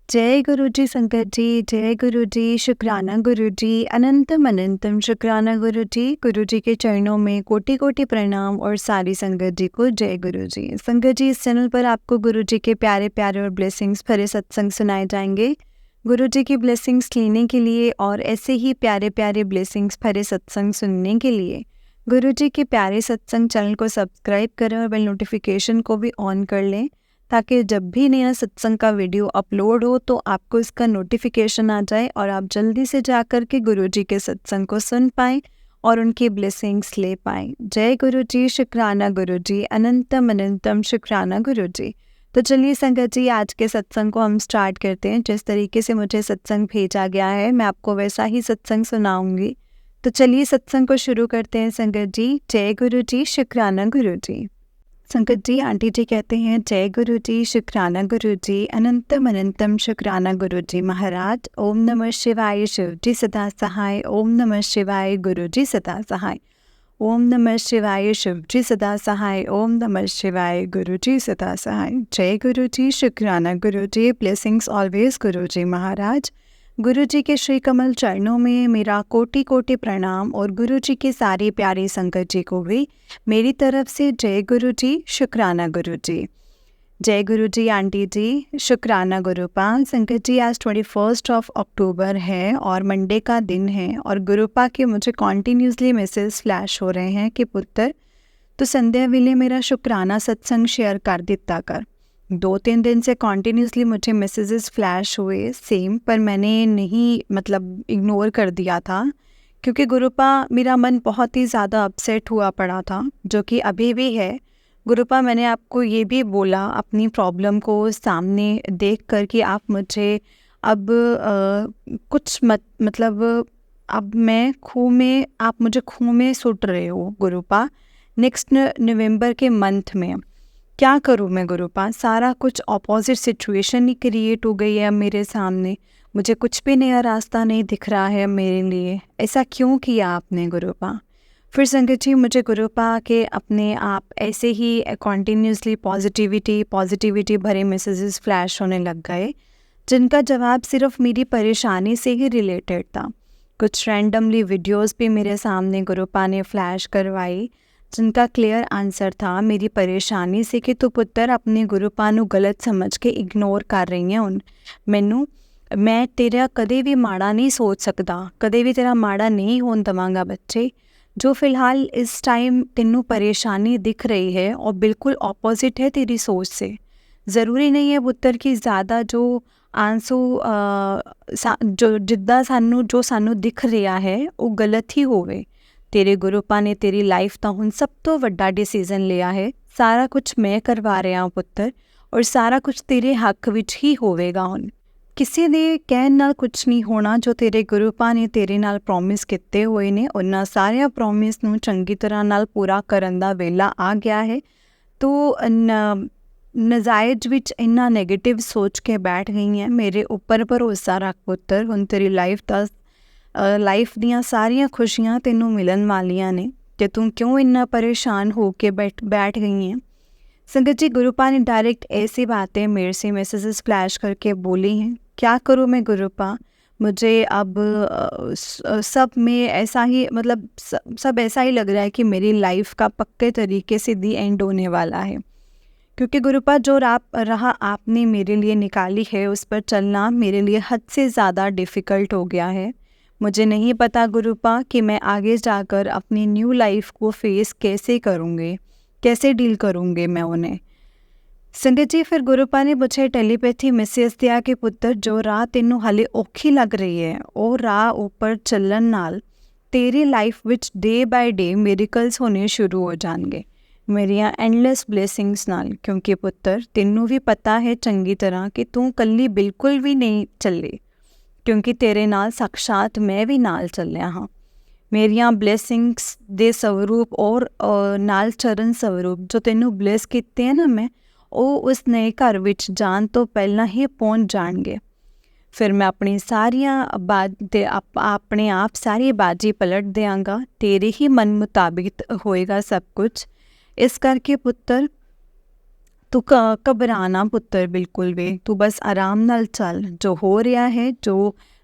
जय गुरु जी संगत जी, जय गुरु जी, शुक्राना गुरु जी, अनंतम अनंतम शुक्राना गुरु जी के चरणों में कोटि कोटि प्रणाम और सारी संगत जी को जय गुरु जी। संगत जी, इस चैनल पर आपको गुरु जी के प्यारे प्यारे और ब्लेसिंग्स भरे सत्संग सुनाए जाएंगे। गुरु जी की ब्लेसिंग्स लेने के लिए और ऐसे ही प्यारे प्यारे ब्लेसिंग्स भरे सत्संग सुनने के लिए गुरु जी के प्यारे सत्संग चैनल को सब्सक्राइब करें और बेल नोटिफिकेशन को भी ऑन कर लें, ताकि जब भी नया सत्संग का वीडियो अपलोड हो तो आपको इसका नोटिफिकेशन आ जाए और आप जल्दी से जाकर के गुरु जी के सत्संग को सुन पाएँ और उनकी ब्लेसिंग्स ले पाएँ। जय गुरु जी, शुक्राना गुरु जी, अनंतम अनंतम शुक्राना गुरु जी। तो चलिए संगत जी, आज के सत्संग को हम स्टार्ट करते हैं। जिस तरीके से मुझे सत्संग भेजा गया है मैं आपको वैसा ही सत्संग सुनाऊंगी। तो चलिए सत्संग को शुरू करते हैं संगत जी। जय गुरु जी, शुक्राना गुरु जी। संगत जी, आंटी जी कहते हैं जय गुरु जी, शुक्राना गुरु जी, अनंतम अनंतम शुक्राना गुरु जी महाराज। ओम नमः शिवाय, शिव जी सदा सहाय। ओम नमः शिवाय, गुरु जी सदा सहाय। ओम नमः शिवाय, शिव जी सदा सहाय। ओम नमः शिवाय, गुरु जी सदा सहाय। जय गुरु जी, शुक्राना गुरु जी, ब्लेसिंग्स ऑलवेज गुरु जी महाराज। गुरु जी के श्री कमल चरणों में मेरा कोटि कोटि प्रणाम और गुरु जी के सारे प्यारे संगत जी को भी मेरी तरफ से जय गुरु जी, शुक्राना गुरु जी। जय गुरु जी आंटी जी, शुक्राना गुरुपा। संगत जी, आज 21 अक्टूबर है और मंडे का दिन है और गुरुपा के मुझे कॉन्टीन्यूसली मैसेज फ्लैश हो रहे हैं कि पुत्र तो संध्या वेले मेरा शुक्राना सत्संग शेयर कर दिता कर। 2-3 दिन से कॉन्टीन्यूसली मुझे मैसेजेस फ्लैश हुए सेम, पर मैंने नहीं इग्नोर कर दिया था क्योंकि गुरुपा मेरा मन बहुत ही ज़्यादा अपसेट हुआ पड़ा था, जो कि अभी भी है। गुरुपा, मैंने आपको ये भी बोला अपनी प्रॉब्लम को सामने देख कर कि आप मुझे अब कुछ अब मैं आप मुझे खूह में सुट रहे हो गुरुपा। नेक्स्ट नवंबर के मंथ में क्या करूँ मैं गुरुपा? सारा कुछ ऑपोजिट सिचुएशन ही क्रिएट हो गई है अब मेरे सामने। मुझे कुछ भी नया रास्ता नहीं दिख रहा है मेरे लिए। ऐसा क्यों किया आपने गुरुपा? फिर संगत जी, मुझे गुरुपा के अपने आप ऐसे ही कॉन्टीन्यूसली पॉजिटिविटी भरे मैसेजेस फ्लैश होने लग गए, जिनका जवाब सिर्फ मेरी परेशानी से ही रिलेटेड था। कुछ रैंडमली वीडियोस भी मेरे सामने गुरुपा ने फ्लैश करवाई, जिनका क्लियर आंसर था मेरी परेशानी से कि तू पुत्र अपने गुरुपा ਨੂੰ गलत समझ के इग्नोर कर रही है ਹੁਣ ਮੈਨੂੰ। मैं तेरा कदे भी माड़ा नहीं सोच सकता, कदे भी तेरा माड़ा नहीं होने देवांगा बच्चे। जो फ़िलहाल इस टाइम तेनू परेशानी दिख रही है और बिल्कुल ऑपोजिट है तेरी सोच से। ज़रूरी नहीं है पुत्र कि ज़्यादा जो आंसू जो जिद्दां जो सानू दिख रहा है वो गलत ही होवे। तेरे गुरुपा ने तेरी लाइफ का हुण सब तो वड्डा डिसीजन लिया है। सारा कुछ मैं करवा रहा हूँ पुत्र, और सारा कुछ तेरे हक विच ही होवेगा। हुण किसी दे कहण नाल कुछ नहीं होना। जो तेरे गुरुपा ने तेरे नाल प्रॉमिस किते हुए ने, उन्हां सारिया प्रॉमिस नूं चंगी तरह नाल पूरा करन दा वेला आ गया है। तो नजायज विच इन्ना नैगेटिव सोच के बैठ गई हैं। मेरे उपर भरोसा रख पुत्र, हुण तेरी लाइफ दियाँ सारियां खुशियां तेनों मिलन वालियां ने, ते तू क्यों इन्ना परेशान हो के बैठ गई हैं। संगत जी, गुरुपा ने डायरेक्ट ऐसी बातें मेरे से मैसेजेस फ्लैश करके बोली हैं। क्या करूँ मैं गुरुपा? मुझे अब सब में ऐसा ही सब ऐसा ही लग रहा है कि मेरी लाइफ का पक्के तरीके से दी एंड होने वाला है। क्योंकि गुरुपा, जो राह आपने मेरे लिए निकाली है उस पर चलना मेरे लिए हद से ज़्यादा डिफ़िकल्ट हो गया है। मुझे नहीं पता गुरुपा कि मैं आगे जाकर अपनी न्यू लाइफ को फेस कैसे करूँगी, कैसे डील करूँगी मैं उन्हें। संगत जी, फिर गुरुपा ने मुझे टेलीपैथी मैसेज दिया कि पुत्र, जो राह तेनों हाले औखी लग रही है वो राह ऊपर चलण नाल तेरी life which day by day miracles होने शुरू हो जाएंगे मेरिया एंडलैस ब्लेसिंग्स नाल। क्योंकि पुत्र, तेनों भी पता है चंगी तरह कि तू कल्ली बिल्कुल भी नहीं चली, क्योंकि तेरे नाल साक्षात मैं भी नाल चलिया हाँ। मेरिया ब्लेसिंग्स दे स्वरूप और नाल चरण स्वरूप जो तेनों ब्लेस किते हैं ना मैं, वो उस नए घर विच जान तो पहला ही पहुँच जाएंगे। फिर मैं अपनी सारियां अपने आप सारी बाजी पलट देंगा। तेरे ही मन मुताबिक होएगा सब कुछ। इस करके पुत्र, ਤੂੰ ਘਬਰਾਣਾ ਪੁੱਤਰ ਬਿਲਕੁਲ ਵੀ, ਤੂੰ ਬਸ ਆਰਾਮ ਨਾਲ ਚੱਲ। ਜੋ ਹੋ ਰਿਹਾ ਹੈ,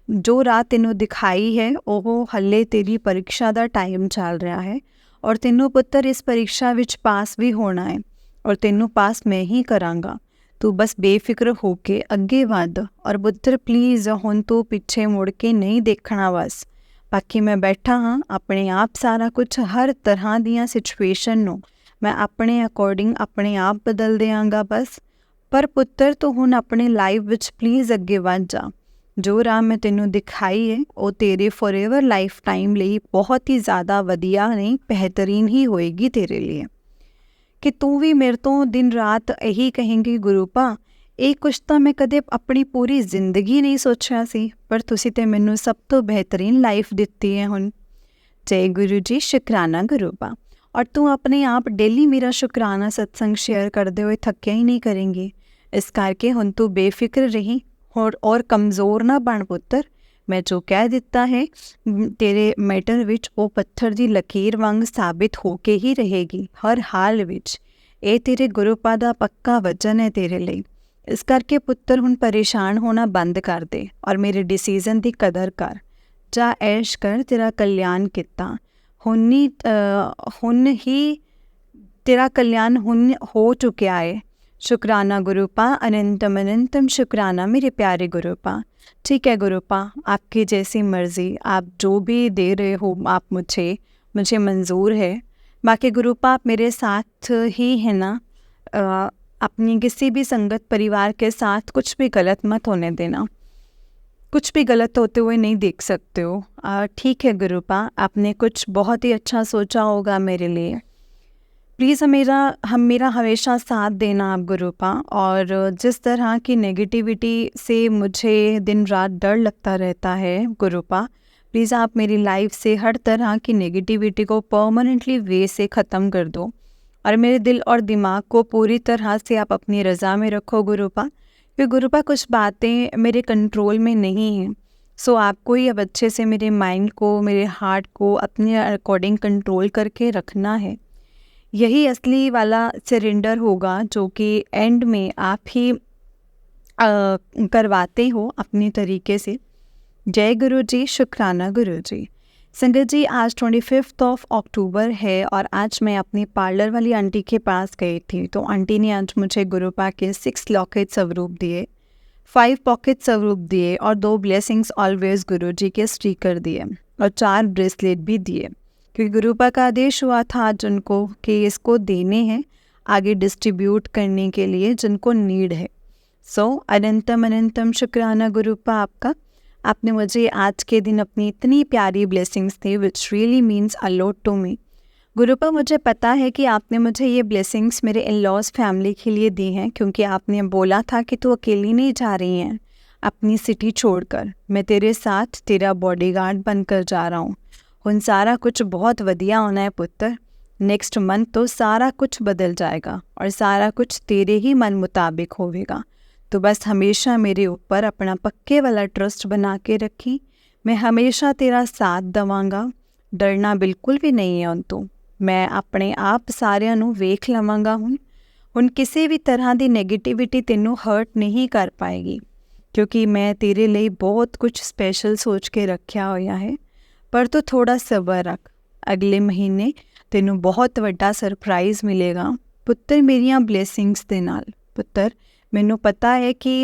ਜੋ ਰਾਹ ਤੈਨੂੰ ਦਿਖਾਈ ਹੈ, ਉਹ ਹੱਲੇ ਤੇਰੀ ਪਰੀਖਿਆ ਦਾ ਟਾਈਮ ਚੱਲ ਰਿਹਾ ਹੈ ਔਰ ਤੈਨੂੰ ਪੁੱਤਰ ਇਸ ਪਰੀਖਿਆ ਵਿੱਚ ਪਾਸ ਵੀ ਹੋਣਾ ਹੈ ਔਰ ਤੈਨੂੰ ਪਾਸ ਮੈਂ ਹੀ ਕਰਾਂਗਾ। ਤੂੰ ਬਸ ਬੇਫਿਕਰ ਹੋ ਕੇ ਅੱਗੇ ਵੱਧ ਔਰ ਪੁੱਤਰ ਪਲੀਜ਼ ਹੁਣ ਤੂੰ ਪਿੱਛੇ ਮੁੜ ਕੇ ਨਹੀਂ ਦੇਖਣਾ ਬਸ। ਬਾਕੀ ਮੈਂ ਬੈਠਾ ਹਾਂ, ਆਪਣੇ ਆਪ ਸਾਰਾ ਕੁਝ, ਹਰ ਤਰ੍ਹਾਂ ਦੀਆਂ ਸਿਚੁਏਸ਼ਨ ਨੂੰ ਮੈਂ ਆਪਣੇ ਅਕੋਰਡਿੰਗ ਆਪਣੇ ਆਪ ਬਦਲ ਦਿਆਂਗਾ ਬਸ। ਪਰ ਪੁੱਤਰ ਤੂੰ ਹੁਣ ਆਪਣੇ ਲਾਈਫ ਵਿੱਚ ਪਲੀਜ਼ ਅੱਗੇ ਵੱਧ ਜਾ। ਜੋ ਰਾਹ ਮੈਂ ਤੈਨੂੰ ਦਿਖਾਈ ਹੈ ਉਹ ਤੇਰੇ ਫੋਰਐਵਰ ਲਾਈਫ ਟਾਈਮ ਲਈ ਬਹੁਤ ਹੀ ਜ਼ਿਆਦਾ ਵਧੀਆ ਨਹੀਂ, ਬਿਹਤਰੀਨ ਹੀ ਹੋਏਗੀ ਤੇਰੇ ਲਈ। ਕਿ ਤੂੰ ਵੀ ਮੇਰੇ ਤੋਂ ਦਿਨ ਰਾਤ ਇਹੀ ਕਹੇਂਗੀ ਗੁਰੂਪਾ ਇਹ ਕੁਛ ਤਾਂ ਮੈਂ ਕਦੇ ਆਪਣੀ ਪੂਰੀ ਜ਼ਿੰਦਗੀ ਨਹੀਂ ਸੋਚਿਆ ਸੀ, ਪਰ ਤੁਸੀਂ ਤੇ ਮੈਨੂੰ ਸਭ ਤੋਂ ਬਿਹਤਰੀਨ ਲਾਈਫ ਦਿੱਤੀ ਹੈ ਹੁਣ। ਜੈ ਗੁਰੂ ਜੀ, ਸ਼ੁਕਰਾਨਾ ਗੁਰੂਪਾ। ਔਰ ਤੂੰ ਆਪਣੇ ਆਪ ਡੇਲੀ ਮੇਰਾ ਸ਼ੁਕਰਾਨਾ ਸਤਸੰਗ ਸ਼ੇਅਰ ਕਰਦੇ ਹੋਏ ਥੱਕਿਆ ਹੀ ਨਹੀਂ ਕਰੇਂਗੀ। ਇਸ ਕਰਕੇ ਹੁਣ ਤੂੰ ਬੇਫਿਕਰ ਰਹੀ ਔਰ ਕਮਜ਼ੋਰ ਨਾ ਬਣ ਪੁੱਤਰ। ਮੈਂ ਜੋ ਕਹਿ ਦਿੱਤਾ ਹੈ ਤੇਰੇ ਮੈਟਰ ਵਿੱਚ ਉਹ ਪੱਥਰ ਦੀ ਲਕੀਰ ਵਾਂਗ ਸਾਬਿਤ ਹੋ ਕੇ ਹੀ ਰਹੇਗੀ ਹਰ ਹਾਲ ਵਿੱਚ। ਇਹ ਤੇਰੇ ਗੁਰੂਪਾ ਦਾ ਪੱਕਾ ਵਚਨ ਹੈ ਤੇਰੇ ਲਈ। ਇਸ ਕਰਕੇ ਪੁੱਤਰ ਹੁਣ ਪਰੇਸ਼ਾਨ ਹੋਣਾ ਬੰਦ ਕਰ ਦੇ ਔਰ ਮੇਰੇ ਡਿਸੀਜ਼ਨ ਦੀ ਕਦਰ ਕਰ। ਜਾ ਐਸ਼ ਕਰ, ਤੇਰਾ ਕਲਿਆਣ ਕੀਤਾ। ਹੁਣ ਹੀ ਤੇਰਾ ਕਲਿਆਣ ਹੁਣ ਹੋ ਚੁੱਕਿਆ ਹੈ। शुक्राना गुरुपा, अनंतम अनंतम शुक्राना मेरे प्यारे गुरुपा। ठीक है गुरुपा, आपकी जैसी मर्ज़ी, आप जो भी दे रहे हो आप मुझे मंजूर है। बाकी गुरुपा आप मेरे साथ ही है ना, अपनी किसी भी संगत परिवार के साथ कुछ भी गलत मत होने देना, कुछ भी गलत होते हुए नहीं देख सकते हो। ठीक है गुरुपा, आपने कुछ बहुत ही अच्छा सोचा होगा मेरे लिए। प्लीज़ मेरा हमेशा साथ देना आप गुरुपा। और जिस तरह की नेगेटिविटी से मुझे दिन रात डर लगता रहता है गुरुपा, प्लीज़ आप मेरी लाइफ से हर तरह की नेगेटिविटी को परमानेंटली वे से ख़त्म कर दो और मेरे दिल और दिमाग को पूरी तरह से आप अपनी रज़ा में रखो गुरुपा। क्योंकि गुरुपा कुछ बातें मेरे कंट्रोल में नहीं हैं, सो आपको ही अब अच्छे से मेरे माइंड को, मेरे हार्ट को अपने अकॉर्डिंग कंट्रोल करके रखना है। यही असली वाला सरेंडर होगा जो कि एंड में आप ही करवाते हो अपने तरीके से। जय गुरु जी, शुक्राना गुरु जी। संगत जी, आज 25 अक्टूबर है और आज मैं अपनी पार्लर वाली आंटी के पास गई थी। तो आंटी ने आज मुझे गुरुपा के 6 लॉकेट स्वरूप दिए, 5 पॉकेट स्वरूप दिए और 2 ब्लेसिंग्स ऑलवेज गुरु जी के स्टिकर दिए और 4 ब्रेसलेट भी दिए, क्योंकि गुरुपा का आदेश हुआ था आज उनको कि इसको देने हैं आगे डिस्ट्रीब्यूट करने के लिए जिनको नीड है। सो अनंतम अनंतम शुक्राना गुरुपा आपका। आपने मुझे आज के दिन अपनी इतनी प्यारी ब्लेसिंग्स दी which really means a lot to me. Gurupa, मुझे पता है कि आपने मुझे ये ब्लेसिंग्स मेरे इन-लॉज फैमिली के लिए दी हैं, क्योंकि आपने बोला था कि तू अकेली नहीं जा रही हैं अपनी सिटी छोड़कर, मैं तेरे साथ तेरा बॉडीगार्ड बनकर जा रहा हूँ। ਹੁਣ सारा कुछ बहुत वधिया होना है पुत्र। नेक्स्ट मंथ तो सारा कुछ बदल जाएगा और सारा कुछ तेरे ही मन मुताबिक होगा। तो बस हमेशा मेरे ऊपर अपना पक्के वाला ट्रस्ट बना के रखी। मैं हमेशा तेरा साथ देवांगा, डरना बिल्कुल भी नहीं है। तो मैं अपने आप सारिਆਂ ਨੂੰ ਵੇਖ ਲਵਾਂਗਾ। ਹੁਣ ਕਿਸੇ ਵੀ ਤਰ੍ਹਾਂ ਦੀ ਨੈਗੇਟਿविटी ਤੈਨੂੰ ਹਰਟ नहीं कर पाएगी, क्योंकि मैं तेरे लिए बहुत कुछ स्पेशल सोच के रखा होया है। पर तू थोड़ा सब्र रख, अगले महीने तैनू बहुत वड्डा सरप्राइज़ मिलेगा पुत्र मेरिया ब्लेसिंग्स दे नाल। पुत्र, मैनू पता है कि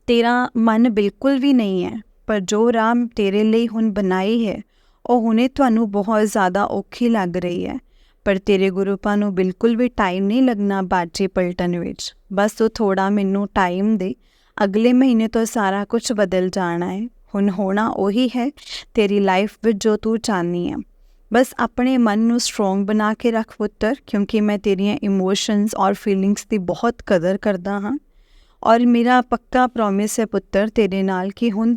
तेरा मन बिल्कुल भी नहीं है, पर जो राह तेरे लिए हुण बनाई है वो हुणे तुहानू बहुत ज़्यादा औखी लग रही है, पर तेरे गुरुपा नू बिल्कुल भी टाइम नहीं लगना बाजे पलटन विच। बस तू थोड़ा मैनू टाइम दे, अगले महीने तो सारा कुछ बदल जाना है। हुण होना वही है तेरी लाइफ विच जो तू चाहनी है। बस अपने मन नू स्ट्रोंग बना के रख पुत्र, क्योंकि मैं तेरिया इमोशंस और फीलिंग्स की बहुत कदर करदा हाँ। और मेरा पक्का प्रॉमिस है पुत्र तेरे नाल कि हुण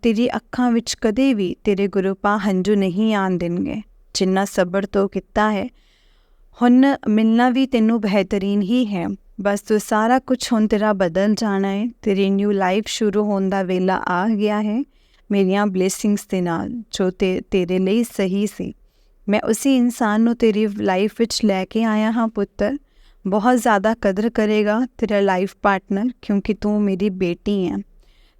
तेरी अखां विच कदे भी तेरे गुरुपा हंजू नहीं आन देणगे। जिन्ना सबर तो किता है, हुण मिलना भी तेनू बेहतरीन ही है। बस तो सारा कुछ हुण तेरा बदल जाना है, तेरी न्यू लाइफ शुरू होने का वेला आ गया है मेरिया ब्लेसिंग्स दे नाल जो तेरे लिए सही सी। मैं उसी इंसान नू तेरी लाइफ विच लैके आया हाँ पुत्र। बहुत ज़्यादा कदर करेगा तेरा लाइफ पार्टनर, क्योंकि तू मेरी बेटी है।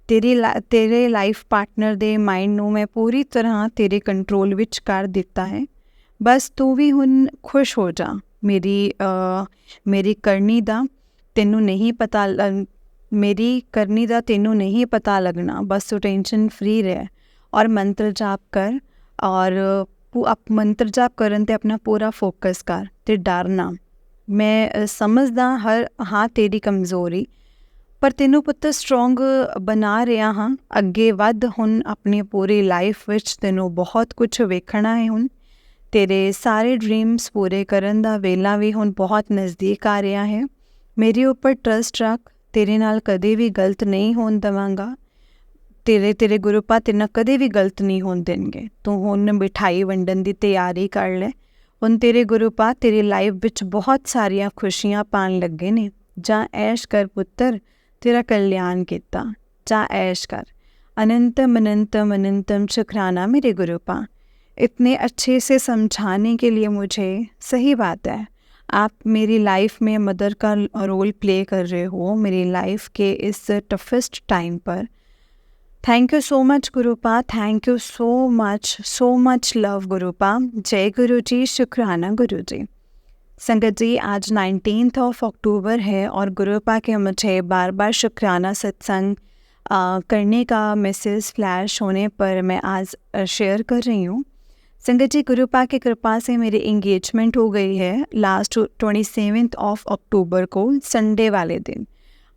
तेरे लाइफ पार्टनर दे माइंड ਨੂੰ मैं पूरी तरह तेरे कंट्रोल विच कर दिता है। बस तू भी हुन खुश हो जा। मेरी करनी दा तेनू नहीं पता मेरी करनी दा तेनू नहीं पता लगना। बस तू टेंशन फ्री रह और मंत्र जाप कर, और मंत्र जाप करन ते अपना पूरा फोकस कर ते डर ना। मैं समझदा हाँ तेरी कमज़ोरी, पर तेनू पुत्तर स्ट्रोंग बना रहा हाँ। अगे वध हुन अपनी पूरी लाइफ विच तेनू बहुत कुछ वेखना है। हुन तेरे सारे ड्रीम्स पूरे करन दा वेला भी हुन बहुत नज़दीक आ रहा है। मेरे ऊपर ट्रस्ट रख, तेरे नाल कदे भी गलत नहीं होन देवांगा। तेरे गुरु पा तेरे नाल कदे भी गलत नहीं होन देंगे। तू हुन मिठाई वंडन दी तैयारी कर ले। हुन तेरे गुरु पा तेरी लाइफ विच बहुत सारिया खुशियां पान लगे ने। जा ऐश कर पुत्तर, तेरा कल्याण किता, जा ऐश कर। अनंतम अनंतम अनंतम शुक्राना मेरे गुरु पा, इतने अच्छे से समझाने के लिए मुझे। सही बात है, आप मेरी लाइफ में मदर का रोल प्ले कर रहे हो मेरी लाइफ के इस टफेस्ट टाइम पर। Thank you so much Gurupa, thank you so much love Gurupa. जय गुरु जी, शुक्राना गुरु जी। संगत जी, आज 19 अक्टूबर है और गुरुपा के मुझे बार बार शुक्राना सत्संग करने का मैसेज फ्लैश होने पर मैं आज शेयर कर रही हूँ। संगत जी, गुरुपा की कृपा से मेरी इंगेजमेंट हो गई है लास्ट 27 अक्टूबर को, संडे वाले दिन।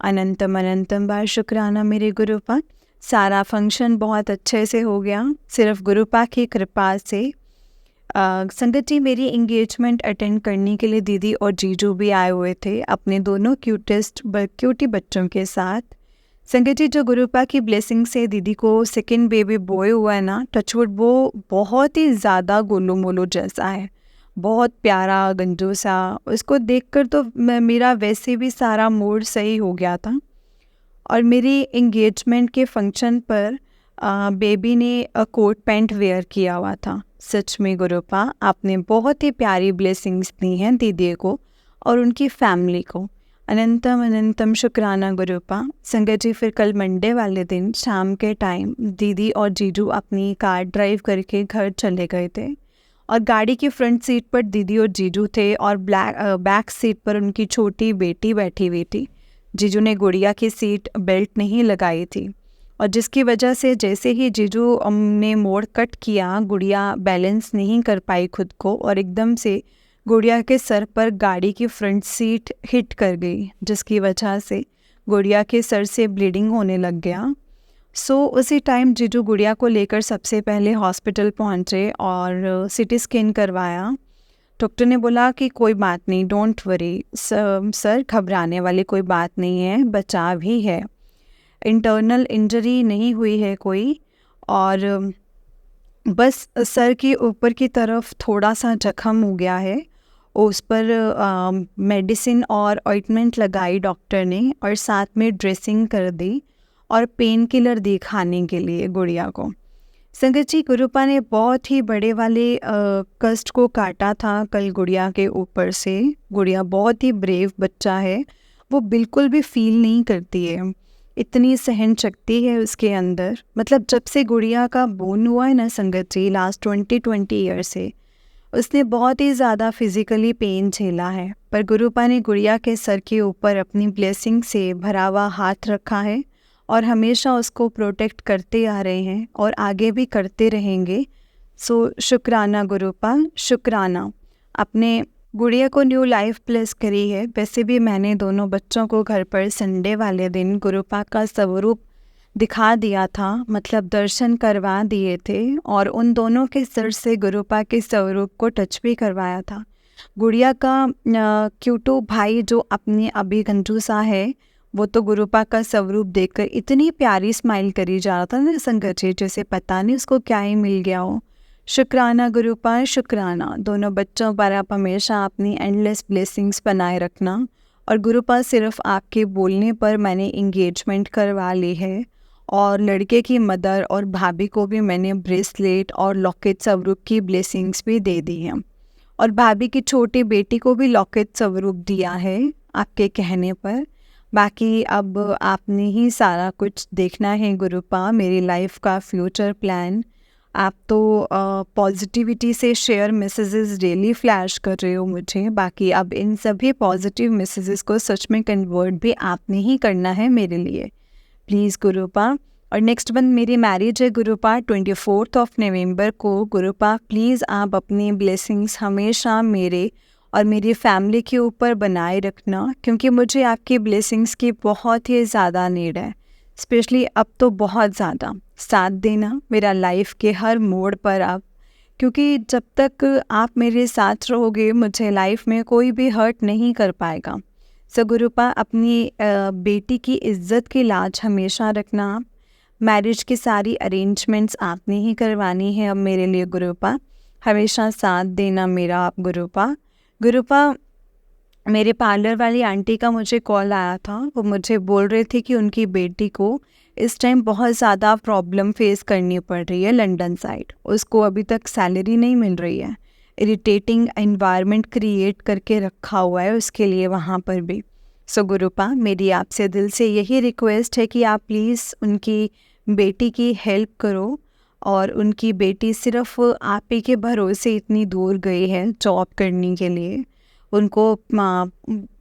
अनंतम अनंतम बार शुक्राना मेरे गुरुपा। सारा फंक्शन बहुत अच्छे से हो गया, सिर्फ गुरुपा की कृपा से। संगत जी, मेरी इंगेजमेंट अटेंड करने के लिए दीदी और जीजू भी आए हुए थे अपने दोनों क्यूटी बच्चों के साथ। संगत जी, जो गुरुपा की ब्लेसिंग से दीदी को सेकंड बेबी बॉय हुआ है ना, टचवुड, वो बहुत ही ज़्यादा गोलू मोलू जैसा है, बहुत प्यारा गंजू सा। उसको देखकर तो मेरा वैसे भी सारा मूड सही हो गया था। और मेरी इंगेजमेंट के फंक्शन पर बेबी ने कोट पैंट वेयर किया हुआ था। सच में गुरुपा, आपने बहुत ही प्यारी ब्लेसिंग्स दी हैं दीदी को और उनकी फैमिली को। अनंतम अनंतम शुक्राना गुरुपा। संगत जी, फिर कल मंडे वाले दिन शाम के टाइम दीदी और जीजू अपनी कार ड्राइव करके घर चले गए थे, और गाड़ी की फ्रंट सीट पर दीदी और जीजू थे और बैक सीट पर उनकी छोटी बेटी बैठी हुई थी। जीजू ने गुड़िया की सीट बेल्ट नहीं लगाई थी, और जिसकी वजह से जैसे ही जीजू ने मोड़ कट किया, गुड़िया बैलेंस नहीं कर पाई खुद को और एकदम से गुड़िया के सर पर गाड़ी की फ्रंट सीट हिट कर गई, जिसकी वजह से गुड़िया के सर से ब्लीडिंग होने लग गया। उसी टाइम जीजू गुड़िया को लेकर सबसे पहले हॉस्पिटल पहुंचे और सीटी स्कैन करवाया। डॉक्टर ने बोला कि कोई बात नहीं, डोंट वरी सर, घबराने वाली कोई बात नहीं है, बचाव ही है, इंटरनल इंजरी नहीं हुई है कोई, और बस सर के ऊपर की तरफ थोड़ा सा जख्म हो गया है। उस पर मेडिसिन और ऑइंटमेंट लगाई डॉक्टर ने, और साथ में ड्रेसिंग कर दी और पेन किलर दी खाने के लिए गुड़िया को। संगत जी, गुरुपा ने बहुत ही बड़े वाले कष्ट को काटा था कल गुड़िया के ऊपर से। गुड़िया बहुत ही ब्रेव बच्चा है, वो बिल्कुल भी फील नहीं करती है, इतनी सहन शक्ति है उसके अंदर। मतलब जब से गुड़िया का बोर्न हुआ है ना संगत जी, लास्ट 20 ईयर से उसने बहुत ही ज़्यादा फिज़िकली पेन झेला है, पर गुरुपा ने गुड़िया के सर के ऊपर अपनी ब्लेसिंग से भरा हुआ हाथ रखा है और हमेशा उसको प्रोटेक्ट करते आ रहे हैं और आगे भी करते रहेंगे। शुक्राना गुरुपा, शुक्राना। अपने गुड़िया को न्यू लाइफ ब्लेस करी है। वैसे भी मैंने दोनों बच्चों को घर पर संडे वाले दिन गुरुपा का स्वरूप दिखा दिया था, मतलब दर्शन करवा दिए थे, और उन दोनों के सर से गुरुपा के स्वरूप को टच भी करवाया था। गुड़िया का क्यूटू भाई जो अपने अभी गंजू सा है, वो तो गुरुपा का स्वरूप देखकर इतनी प्यारी स्माइल करी जा रहा था ना संगत जी, जैसे पता नहीं उसको क्या ही मिल गया हो। शुक्राना गुरुपा, शुक्राना। दोनों बच्चों पर आप हमेशा अपनी एंडलेस ब्लेसिंग्स बनाए रखना। और गुरुपा, सिर्फ आपके बोलने पर मैंने इंगेजमेंट करवा ली है, और लड़के की मदर और भाभी को भी मैंने ब्रेसलेट और लॉकेट स्वरूप की ब्लेसिंग्स भी दे दी हैं। और भाभी की छोटी बेटी को भी लॉकेट स्वरूप दिया है आपके कहने पर। बाकी अब आपने ही सारा कुछ देखना है गुरुपा, मेरी लाइफ का फ्यूचर प्लान। आप तो पॉजिटिविटी से शेयर मैसेजेस डेली फ्लैश कर रहे हो मुझे। बाकी अब इन सभी पॉजिटिव मैसेजेस को सच में कन्वर्ट भी आपने ही करना है मेरे लिए, प्लीज़ गुरुपा। और नेक्स्ट मंथ मेरी मैरिज है गुरुपा, 24 नवंबर को। गुरुपा प्लीज़ आप अपनी ब्लेसिंग्स हमेशा मेरे और मेरी फैमिली के ऊपर बनाए रखना, क्योंकि मुझे आपकी ब्लेसिंग्स की बहुत ही ज़्यादा नीड है। स्पेशली अब तो बहुत ज़्यादा साथ देना मेरा लाइफ के हर मोड़ पर आप, क्योंकि जब तक आप मेरे साथ रहोगे मुझे लाइफ में कोई भी हर्ट नहीं कर पाएगा। सो गुरुपा अपनी बेटी की इज़्ज़त की लाज हमेशा रखना। मैरिज की सारी अरेंजमेंट्स आपने ही करवानी है अब मेरे लिए गुरुपा, हमेशा साथ देना मेरा आप गुरुपा। गुरुपा मेरे पार्लर वाली आंटी का मुझे कॉल आया था, वो मुझे बोल रहे थे कि उनकी बेटी को इस टाइम बहुत ज़्यादा प्रॉब्लम फेस करनी पड़ रही है लंदन साइड। उसको अभी तक सैलरी नहीं मिल रही है, इरिटेटिंग एनवायरनमेंट क्रिएट करके रखा हुआ है उसके लिए वहाँ पर भी। सो गुरुपा मेरी आपसे दिल से यही रिक्वेस्ट है कि आप प्लीज़ उनकी बेटी की हेल्प करो। और उनकी बेटी सिर्फ आप ही के भरोसे इतनी दूर गई है जॉब करने के लिए,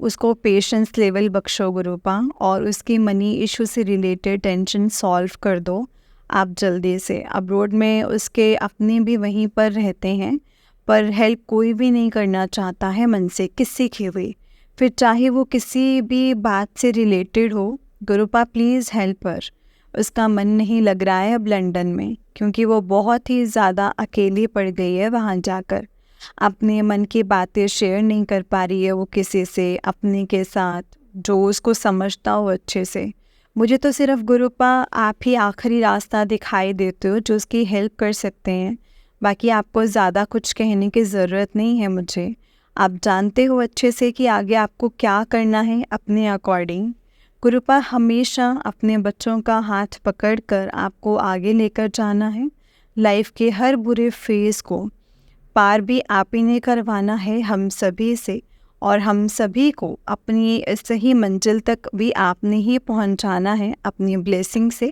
उसको पेशेंस लेवल बख्शो गुरुपा, और उसकी मनी इशू से रिलेटेड टेंशन सॉल्व कर दो आप जल्दी से। अब्रॉड में उसके अपने भी वहीं पर रहते हैं, पर हेल्प कोई भी नहीं करना चाहता है मन से किसी की भी, फिर चाहे वो किसी भी बात से रिलेटेड हो। गुरुपा प्लीज़ हेल्प हर। उसका मन नहीं लग रहा है अब लंदन में, क्योंकि वो बहुत ही ज़्यादा अकेली पड़ गई है वहाँ जाकर। अपने मन की बातें शेयर नहीं कर पा रही है वो किसी से अपने के साथ जो उसको समझता हो अच्छे से। मुझे तो सिर्फ गुरुपा आप ही आखिरी रास्ता दिखाई देते हो जो उसकी हेल्प कर सकते हैं। बाकी आपको ज़्यादा कुछ कहने की ज़रूरत नहीं है मुझे। आप जानते हो अच्छे से कि आगे आपको क्या करना है अपने अकॉर्डिंग। गुरुपा हमेशा अपने बच्चों का हाथ पकड़कर आपको आगे लेकर जाना है। लाइफ के हर बुरे फेज़ को पार भी आप ही ने करवाना है हम सभी से, और हम सभी को अपनी सही मंजिल तक भी आपने ही पहुंचाना है अपनी ब्लेसिंग से।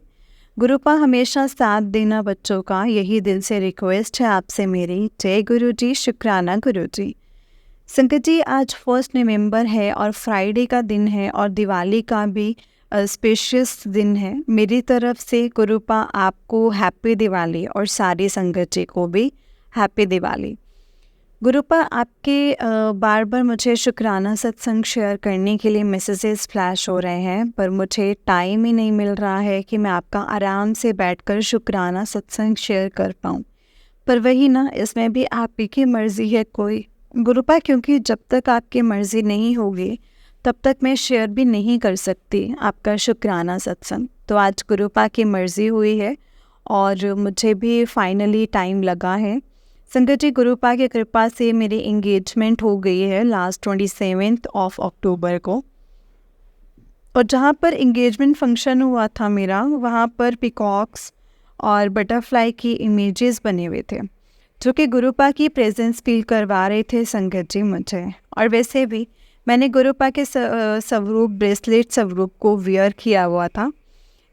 गुरुपा हमेशा साथ देना बच्चों का, यही दिल से रिक्वेस्ट है आपसे मेरी। जय गुरु जी, शुक्राना गुरु जी। संकट जी आज 1 नवंबर है और फ्राइडे का दिन है और दिवाली का भी स्पेशियस दिन है। मेरी तरफ से गुरुपा आपको हैप्पी दिवाली और सारी संगत जी को भी हैप्पी दिवाली। गुरुपा आपके बार बार मुझे शुक्राना सत्संग शेयर करने के लिए मैसेजेस फ्लैश हो रहे हैं, पर मुझे टाइम ही नहीं मिल रहा है कि मैं आपका आराम से बैठकर शुक्राना सत्संग शेयर कर पाऊँ। पर वही ना, इसमें भी आप ही की मर्ज़ी है कोई गुरुपा, क्योंकि जब तक आपकी मर्ज़ी नहीं होगी तब तक मैं शेयर भी नहीं कर सकती आपका शुक्राना सत्संग। तो आज गुरुपा की मर्ज़ी हुई है और मुझे भी फाइनली टाइम लगा है। संगत जी गुरुपा की कृपा से मेरी एंगेजमेंट हो गई है लास्ट 27 अक्टूबर को, और जहाँ पर एंगेजमेंट फंक्शन हुआ था मेरा, वहाँ पर पिकॉक्स और बटरफ्लाई की इमेजेस बने हुए थे जो कि गुरुपा की प्रेजेंस फील करवा रहे थे संगत जी मुझे। और वैसे भी मैंने गुरुपा के स्वरूप ब्रेसलेट स्वरूप को वियर किया हुआ था।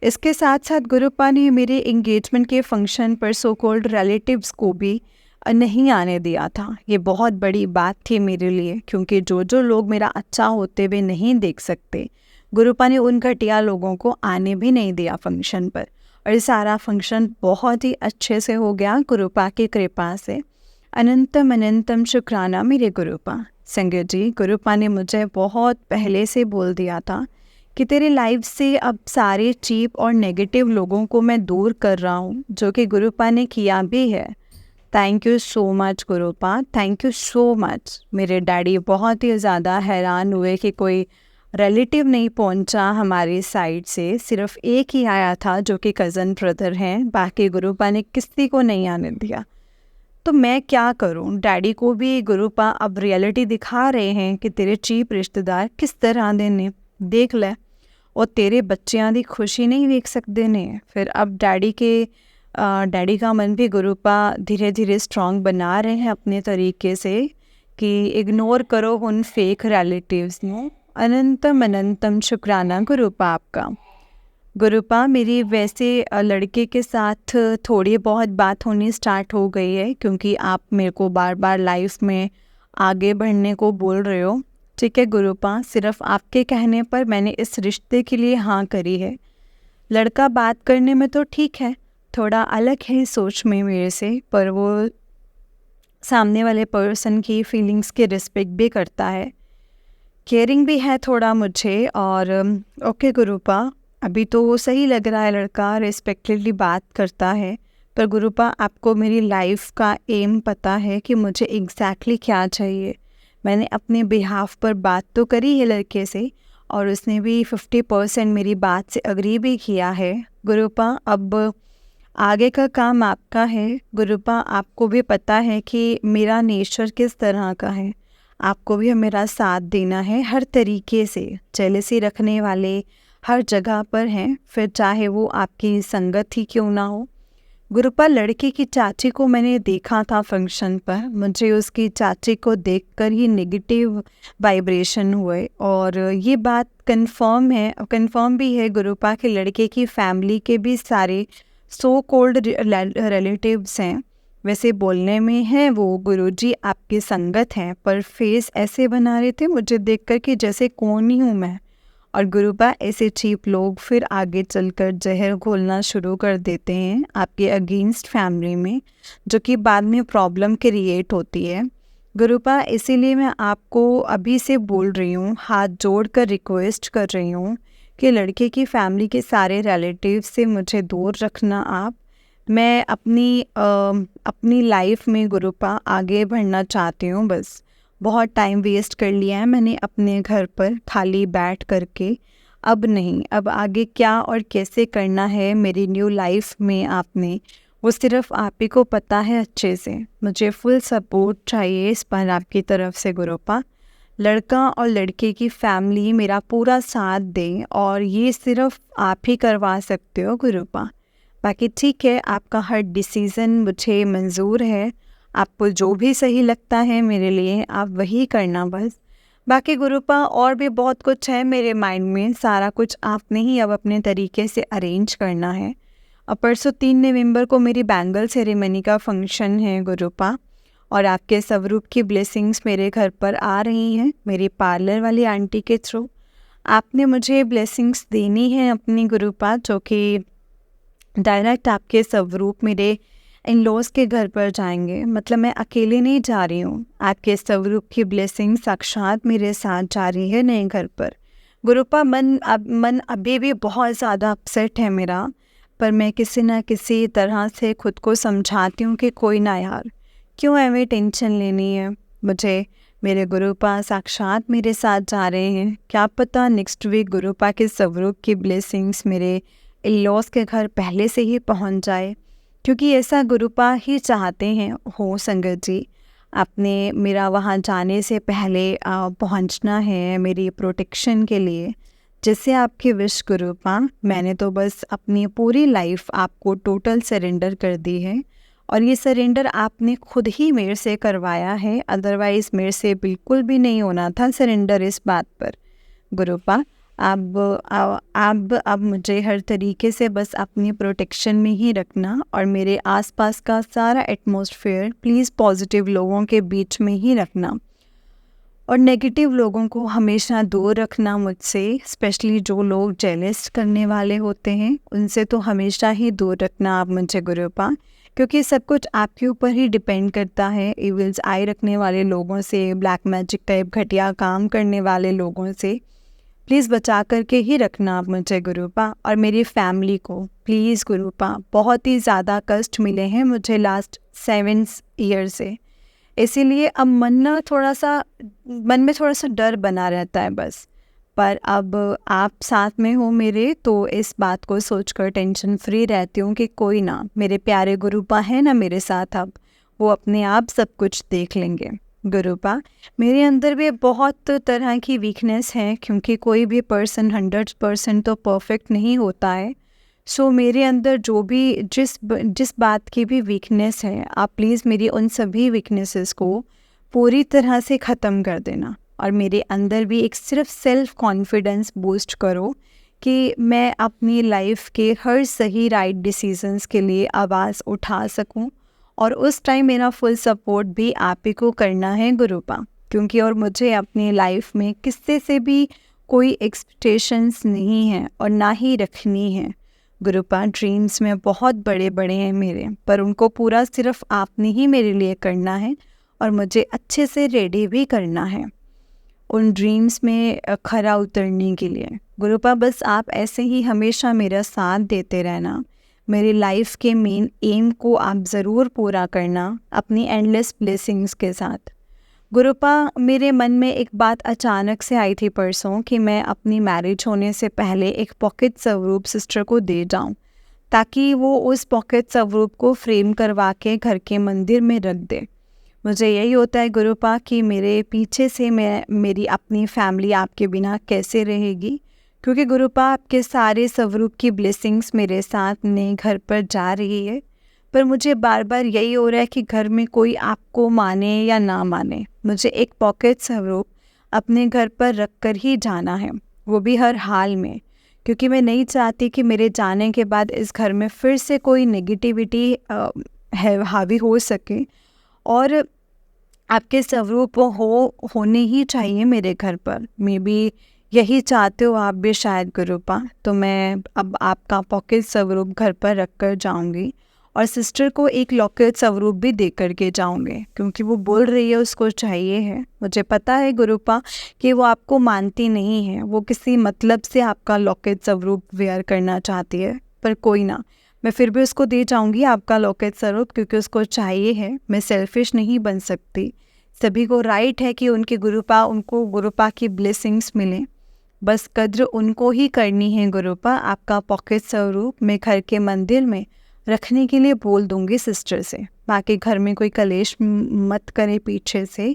इसके साथ साथ गुरुपा ने मेरे एंगेजमेंट के फंक्शन पर सो कॉल्ड रिलेटिव्स को भी नहीं आने दिया था। ये बहुत बड़ी बात थी मेरे लिए, क्योंकि जो जो लोग मेरा अच्छा होते हुए नहीं देख सकते, गुरुपा ने उन घटिया लोगों को आने भी नहीं दिया फंक्शन पर। और सारा फंक्शन बहुत ही अच्छे से हो गया गुरुपा की कृपा से। अनंतम अनंतम शुक्राना मेरे गुरुपा। संगत जी गुरुपा ने मुझे बहुत पहले से बोल दिया था कि तेरे लाइफ से अब सारे चीप और नेगेटिव लोगों को मैं दूर कर रहा हूँ, जो कि गुरुपा ने किया भी है। Thank you so much Gurupa, thank you so much. मेरे डैडी बहुत ही ज़्यादा हैरान हुए कि कोई रिलेटिव नहीं पहुंचा हमारी साइड से, सिर्फ एक ही आया था जो कि कज़न ब्रदर हैं, बाकी गुरुपा ने किसी को नहीं आने दिया। तो मैं क्या करूं, डैडी को भी गुरुपा अब रियलिटी दिखा रहे हैं कि तेरे चीप रिश्तेदार किस तरह दे ने, देख ले, और तेरे बच्चियां दी खुशी नहीं देख सकते ने। फिर अब डैडी का मन भी गुरुपा धीरे धीरे स्ट्रॉन्ग बना रहे हैं अपने तरीके से कि इग्नोर करो उन फेक रिलेटिव्स ने। अनंतम अनंतम शुक्राना गुरुपा आपका। गुरुपा मेरी वैसे लड़के के साथ थोड़ी बहुत बात होनी स्टार्ट हो गई है, क्योंकि आप मेरे को बार बार लाइफ में आगे बढ़ने को बोल रहे हो। ठीक है गुरुपा, सिर्फ आपके कहने पर मैंने इस रिश्ते के लिए हाँ करी है। लड़का बात करने में तो ठीक है, थोड़ा अलग है सोच में मेरे से, पर वो सामने वाले पर्सन की फीलिंग्स की रिस्पेक्ट भी करता है, केयरिंग भी है थोड़ा मुझे। और ओके गुरुपा, अभी तो वो सही लग रहा है, लड़का रिस्पेक्टफुली बात करता है। पर गुरुपा आपको मेरी लाइफ का एम पता है कि मुझे एग्जैक्टली क्या चाहिए। मैंने अपने बिहाफ पर बात तो करी है लड़के से, और उसने भी 50% मेरी बात से अग्री भी किया है। गुरुपा अब आगे का काम आपका है। गुरुपा आपको भी पता है कि मेरा नेचर किस तरह का है, आपको भी मेरा साथ देना है हर तरीके से। जेलसी रखने वाले हर जगह पर हैं, फिर चाहे वो आपकी संगत ही क्यों ना हो। गुरुपा लड़के की चाची को मैंने देखा था फंक्शन पर, मुझे उसकी चाची को देखकर ही नेगेटिव वाइब्रेशन हुए, और ये बात कंफर्म भी है गुरुपा के लड़के की फैमिली के भी सारे सो कॉल्ड रिलेटिव्स हैं। वैसे बोलने में है वो गुरुजी आपकी संगत हैं, पर फेस ऐसे बना रहे थे मुझे देखकर कि जैसे कौन ही हूँ मैं। और गुरुपा ऐसे चीप लोग फिर आगे चलकर जहर घोलना शुरू कर देते हैं आपके अगेंस्ट फैमिली में, जो कि बाद में प्रॉब्लम क्रिएट होती है। गुरुपा इसीलिए मैं आपको अभी से बोल रही हूँ, हाथ जोड़कर रिक्वेस्ट कर रही हूँ कि लड़के की फैमिली के सारे रिलेटिव से मुझे दूर रखना आप। मैं अपनी लाइफ में गुरुपा आगे बढ़ना चाहती हूँ बस। बहुत टाइम वेस्ट कर लिया है मैंने अपने घर पर खाली बैठ करके, अब नहीं, अब आगे क्या और कैसे करना है मेरी न्यू लाइफ में आपने, वो सिर्फ आप ही को पता है अच्छे से। मुझे फुल सपोर्ट चाहिए इस पर आपकी तरफ से गुरुपा। लड़का और लड़के की फैमिली मेरा पूरा साथ दें, और ये सिर्फ आप ही करवा सकते हो गुरुपा। बाकी ठीक है, आपका हर डिसीज़न मुझे मंजूर है, आपको जो भी सही लगता है मेरे लिए आप वही करना बस। बाकी गुरुपा और भी बहुत कुछ है मेरे माइंड में, सारा कुछ आपने ही अब अपने तरीके से अरेंज करना है। अब परसों 3 नवंबर को मेरी बैंगल सेरेमनी का फंक्शन है गुरुपा, और आपके स्वरूप की ब्लेसिंग्स मेरे घर पर आ रही हैं मेरी पार्लर वाली आंटी के थ्रू। आपने मुझे ब्लेसिंग्स देनी है अपनी गुरुपा, जो कि डायरेक्ट आपके स्वरूप मेरे इन लॉज के घर पर जाएंगे। मतलब मैं अकेले नहीं जा रही हूँ, आपके स्वरूप की ब्लेसिंग साक्षात मेरे साथ जा रही है नए घर पर। गुरुपा मन अभी भी बहुत ज़्यादा अपसेट है मेरा, पर मैं किसी ना किसी तरह से खुद को समझाती हूँ कि कोई ना यार, क्यों हमें टेंशन लेनी है मुझे। मेरे गुरुपा साक्षात मेरे साथ जा रहे हैं, क्या पता नेक्स्ट वीक गुरुपा के स्वरूप की ब्लेसिंग्स मेरे इन-लॉज के घर पहले से ही पहुंच जाए, क्योंकि ऐसा गुरुपा ही चाहते हैं हो संगत जी। आपने मेरा वहां जाने से पहले पहुंचना है मेरी प्रोटेक्शन के लिए, जिससे आपकी विश गुरुपा। मैंने तो बस अपनी पूरी लाइफ आपको टोटल सरेंडर कर दी है, और ये सरेंडर आपने खुद ही मेरे से करवाया है, अदरवाइज़ मेरे से बिल्कुल भी नहीं होना था सरेंडर इस बात पर गुरुपा। अब मुझे हर तरीके से बस अपनी प्रोटेक्शन में ही रखना, और मेरे आसपास का सारा एटमॉस्फेयर प्लीज़ पॉजिटिव लोगों के बीच में ही रखना, और नेगेटिव लोगों को हमेशा दूर रखना मुझसे। स्पेशली जो लोग जेलस करने वाले होते हैं उनसे तो हमेशा ही दूर रखना आप मुझे गुरुपा, क्योंकि सब कुछ आपके ऊपर ही डिपेंड करता है। इविल्स आई रखने वाले लोगों से, ब्लैक मैजिक टाइप घटिया काम करने वाले लोगों से प्लीज़ बचा करके ही रखना आप मुझे गुरुपा। और मेरी फैमिली को प्लीज़ गुरुपा, बहुत ही ज़्यादा कष्ट मिले हैं मुझे लास्ट 7 ईयर से, इसीलिए अब मन में थोड़ा सा डर बना रहता है बस। पर अब आप साथ में हो मेरे, तो इस बात को सोचकर टेंशन फ्री रहती हूँ कि कोई ना, मेरे प्यारे गुरुपा हैं ना मेरे साथ, अब वो अपने आप सब कुछ देख लेंगे गुरुपा। मेरे अंदर भी बहुत तरह की वीकनेस है, क्योंकि कोई भी पर्सन 100% तो परफेक्ट नहीं होता है। सो मेरे अंदर जो भी जिस बात की भी वीकनेस है, आप प्लीज़ मेरी उन सभी वीकनेसेस को पूरी तरह से ख़त्म कर देना और मेरे अंदर भी एक सिर्फ सेल्फ कॉन्फिडेंस बूस्ट करो कि मैं अपनी लाइफ के हर सही राइट डिसीजंस के लिए आवाज़ उठा सकूं। और उस टाइम मेरा फुल सपोर्ट भी आप ही को करना है गुरुपा, क्योंकि और मुझे अपनी लाइफ में किसी से भी कोई एक्सपेक्टेशंस नहीं है और ना ही रखनी है गुरुपा। ड्रीम्स में बहुत बड़े बड़े हैं मेरे, पर उनको पूरा सिर्फ आपने ही मेरे लिए करना है और मुझे अच्छे से रेडी भी करना है उन ड्रीम्स में खरा उतरने के लिए। गुरुपा बस आप ऐसे ही हमेशा मेरा साथ देते रहना। मेरी लाइफ के मेन एम को आप ज़रूर पूरा करना अपनी एंडलेस ब्लेसिंग्स के साथ। गुरुपा मेरे मन में एक बात अचानक से आई थी परसों कि मैं अपनी मैरिज होने से पहले एक पॉकेट स्वरूप सिस्टर को दे जाऊं, ताकि वो उस पॉकेट स्वरूप को फ्रेम करवा के घर के मंदिर में रख दे। मुझे यही होता है गुरुपा कि मेरे पीछे से मेरी अपनी फैमिली आपके बिना कैसे रहेगी, क्योंकि गुरुपा आपके सारे स्वरूप की ब्लेसिंग्स मेरे साथ नए घर पर जा रही है। पर मुझे बार बार यही हो रहा है कि घर में कोई आपको माने या ना माने, मुझे एक पॉकेट स्वरूप अपने घर पर रख कर ही जाना है, वो भी हर हाल में, क्योंकि मैं नहीं चाहती कि मेरे जाने के बाद इस घर में फिर से कोई नेगेटिविटी हावी हो सके। और आपके स्वरूप होने ही चाहिए मेरे घर पर। मे बी यही चाहते हो आप भी शायद गुरुपा। तो मैं अब आपका पॉकेट स्वरूप घर पर रख कर जाऊँगी और सिस्टर को एक लॉकेट स्वरूप भी दे कर के जाऊँगी, क्योंकि वो बोल रही है उसको चाहिए है। मुझे पता है गुरुपा कि वो आपको मानती नहीं है, वो किसी मतलब से आपका लॉकेट स्वरूप वेयर करना चाहती है, पर कोई ना, मैं फिर भी उसको दे जाऊँगी आपका लॉकेट स्वरूप, क्योंकि उसको चाहिए है। मैं सेल्फिश नहीं बन सकती, सभी को राइट है कि उनको गुरुपा की ब्लेसिंग्स मिले, बस कद्र उनको ही करनी है गुरुपा। आपका पॉकेट स्वरूप मैं घर के मंदिर में रखने के लिए बोल दूंगी सिस्टर से। बाकी घर में कोई कलेश मत करे पीछे से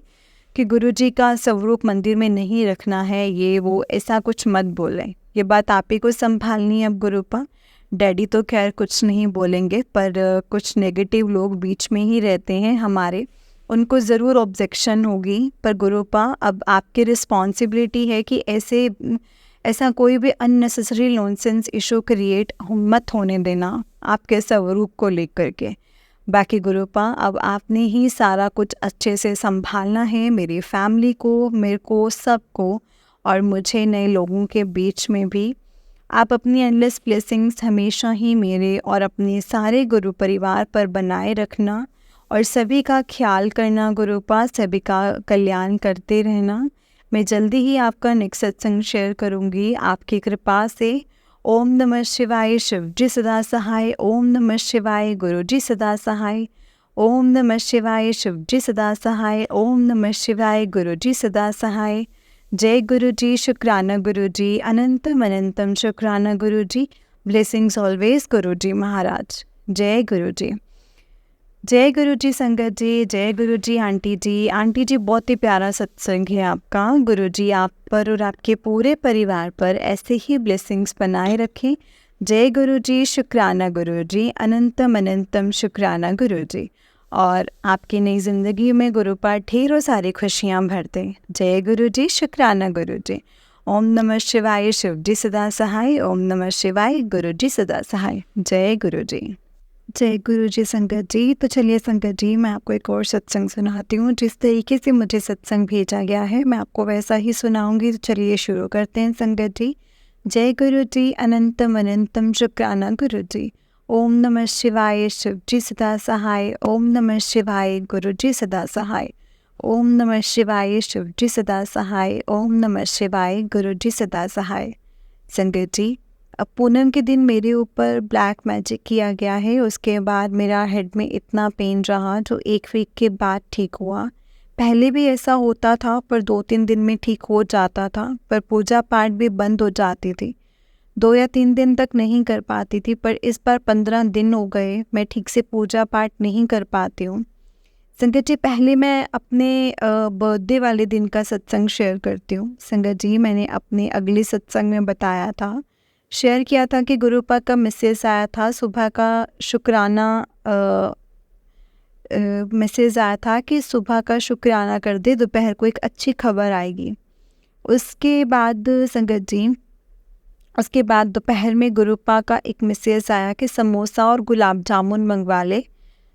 कि गुरुजी का स्वरूप मंदिर में नहीं रखना है, ये वो ऐसा कुछ मत बोलें। ये बात आप ही को संभालनी है अब गुरुपा। डैडी तो खैर कुछ नहीं बोलेंगे, पर कुछ नेगेटिव लोग बीच में ही रहते हैं हमारे, उनको ज़रूर ऑब्जेक्शन होगी। पर गुरुपा अब आपकी रिस्पॉन्सिबिलिटी है कि ऐसा कोई भी अननेसेसरी नॉनसेंस इशू क्रिएट मत होने देना आपके स्वरूप को लेकर के। बाकी गुरुपा अब आपने ही सारा कुछ अच्छे से संभालना है, मेरी फैमिली को, मेरे को, सबको, और मुझे नए लोगों के बीच में भी। आप अपनी एंडलेस ब्लेसिंग्स हमेशा ही मेरे और अपने सारे गुरु परिवार पर बनाए रखना और सभी का ख्याल करना गुरुपा, सभी का कल्याण करते रहना। मैं जल्दी ही आपका नेक्स्ट सत्संग शेयर करूँगी आपकी कृपा से। ओम नमः शिवाय, शिव जी सदा सहाय। ओम नमः शिवाय, गुरु जी सदा सहाय। ओम नमः शिवाय, शिव जी सदा सहाय। ओम नमः शिवाय, गुरु जी सदा सहाय। जय गुरु जी, शुक्राना गुरु जी, अनंतम अनंतम शुक्राना गुरु जी। ब्लेसिंग्स ऑलवेज गुरु जी महाराज। जय गुरु जी। जय गुरु जी संगत जी, जय गुरु जी आंटी जी। आंटी जी बहुत ही प्यारा सत्संग है आपका। गुरु जी आप पर और आपके पूरे परिवार पर ऐसे ही ब्लेसिंग्स बनाए रखें। जय गुरु जी, शुक्राना गुरु जी, अनंतम अनंतम शुक्राना गुरु जी। और आपकी नई ज़िंदगी में गुरु पर ढेरों सारी खुशियाँ भर दें। जय गुरु जी, शुक्राना गुरु जी। ओम नमः शिवाय, शिव जी सदा सहाय। ओम नमः शिवाय, गुरु जी सदा सहाय। जय गुरु जी। जय गुरु जी संगत जी। तो चलिए संगत जी, मैं आपको एक और सत्संग सुनाती हूँ। जिस तरीके से मुझे सत्संग भेजा गया है मैं आपको वैसा ही सुनाऊंगी। तो चलिए शुरू करते हैं संगत जी। जय गुरु जी, अनंतम अनंतम शुक्राना गुरु जी। ओम नमः शिवाय, शिव जी सदा सहाय। ओम नमः शिवाय, गुरु जी सदा सहाय। ओम नमः शिवाय, शिव जी सदा सहाय। ओम नमः शिवाय, गुरु जी सदा सहाय। संगत जी, अब पूनम के दिन मेरे ऊपर ब्लैक मैजिक किया गया है। उसके बाद मेरा हेड में इतना पेन रहा जो 1 वीक के बाद ठीक हुआ। पहले भी ऐसा होता था पर 2-3 दिन में ठीक हो जाता था, पर पूजा पाठ भी बंद हो जाती थी। 2 या 3 दिन तक नहीं कर पाती थी, पर इस बार 15 दिन हो गए मैं ठीक से पूजा पाठ नहीं कर पाती हूँ। संगत जी, पहले मैं अपने बर्थडे वाले दिन का सत्संग शेयर करती हूँ। संगत जी, मैंने अपने अगले सत्संग में बताया था, शेयर किया था कि गुरुपा का मैसेज आया था सुबह का शुक्राना मैसेज आया था कि सुबह का शुक्राना कर दे, दोपहर को एक अच्छी खबर आएगी। उसके बाद संगत जी, उसके बाद दोपहर में गुरुपा का एक मैसेज आया कि समोसा और गुलाब जामुन मंगवा ले,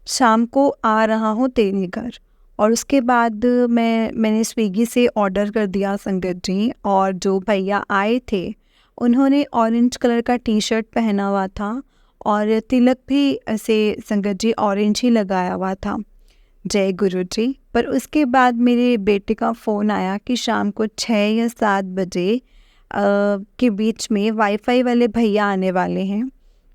शाम को आ रहा हूँ तेरे घर। और उसके बाद मैंने स्विगी से ऑर्डर कर दिया संगत जी। और जो भैया आए थे उन्होंने ऑरेंज कलर का टी शर्ट पहना हुआ था और तिलक भी ऐसे संगत जी ऑरेंज ही लगाया हुआ था। जय गुरु जी। पर उसके बाद मेरे बेटे का फ़ोन आया कि शाम को 6 या 7 बजे के बीच में वाईफाई वाले भैया आने वाले हैं।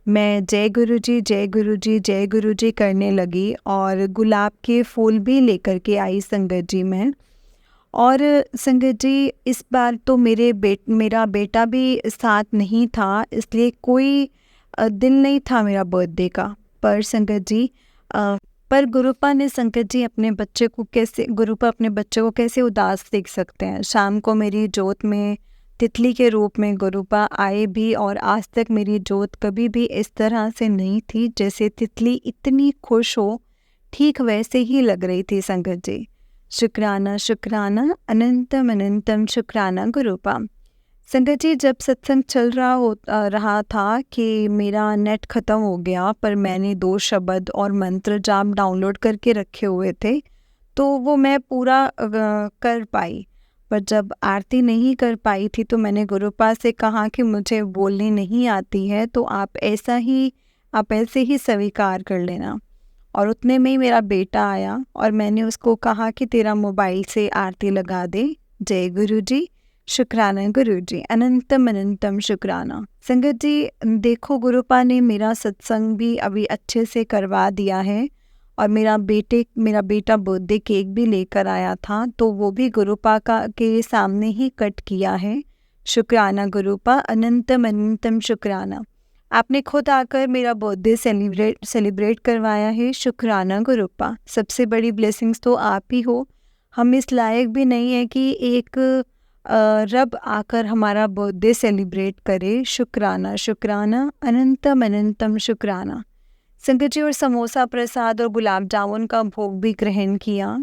मैं जय गुरु जी जय गुरु जी जय गुरु जी करने लगी और गुलाब के फूल भी लेकर के आई संगत जी मैं। और संगत जी इस बार तो मेरा बेटा भी साथ नहीं था, इसलिए कोई दिल नहीं था मेरा बर्थडे का। पर संगत जी पर गुरुपा ने संगत जी गुरुपा अपने बच्चे को कैसे उदास देख सकते हैं। शाम को मेरी जोत में तितली के रूप में गुरुपा आए भी, और आज तक मेरी जोत कभी भी इस तरह से नहीं थी जैसे तितली इतनी खुश हो, ठीक वैसे ही लग रही थी संगत जी। शुक्राना शुक्राना अनंतम अनंतम शुक्राना गुरुपा। संगत जी जब सत्संग चल रहा था कि मेरा नेट ख़त्म हो गया, पर मैंने 2 शब्द और मंत्र जाप डाउनलोड करके रखे हुए थे तो वो मैं पूरा कर पाई। पर जब आरती नहीं कर पाई थी तो मैंने गुरुपा से कहा कि मुझे बोलनी नहीं आती है, तो आप ऐसे ही स्वीकार कर लेना। और उतने में ही मेरा बेटा आया और मैंने उसको कहा कि तेरा मोबाइल से आरती लगा दे। जय गुरु जी, शुक्राना गुरु जी, अनंतम अनंतम शुक्राना। संगत जी देखो, गुरुपा ने मेरा सत्संग भी अभी अच्छे से करवा दिया है और मेरा बेटा बर्थडे केक भी लेकर आया था, तो वो भी गुरुपा के सामने ही कट किया है। शुक्राना गुरुपा, अनंतम अनंतम शुक्राना। आपने खुद आकर मेरा बर्थडे सेलिब्रेट करवाया है। शुक्राना गुरुपा। सबसे बड़ी ब्लेसिंग्स तो आप ही हो। हम इस लायक भी नहीं है कि एक रब आकर हमारा बर्थडे सेलिब्रेट करे। शुक्राना शुक्राना अनंतम अनंतम शुक्राना। संगत जी और समोसा प्रसाद और गुलाब जामुन का भोग भी ग्रहण किया।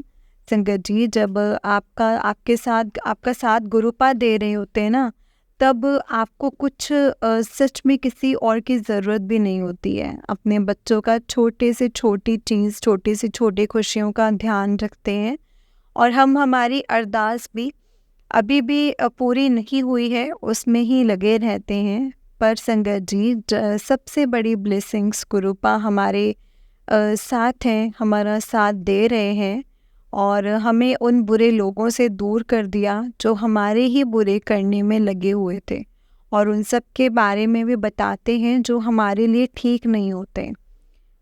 संगत जी जब आपका साथ गुरुपा दे रहे होते हैं ना, तब आपको कुछ सच में किसी और की ज़रूरत भी नहीं होती है। अपने बच्चों का छोटे से छोटी चीज़, छोटी से छोटी खुशियों का ध्यान रखते हैं। और हमारी अरदास भी अभी भी पूरी नहीं हुई है, उसमें ही लगे रहते हैं। पर संगत जी सबसे बड़ी ब्लेसिंग्स गुरुपा हमारे साथ हैं, हमारा साथ दे रहे हैं और हमें उन बुरे लोगों से दूर कर दिया जो हमारे ही बुरे करने में लगे हुए थे, और उन सब के बारे में भी बताते हैं जो हमारे लिए ठीक नहीं होते।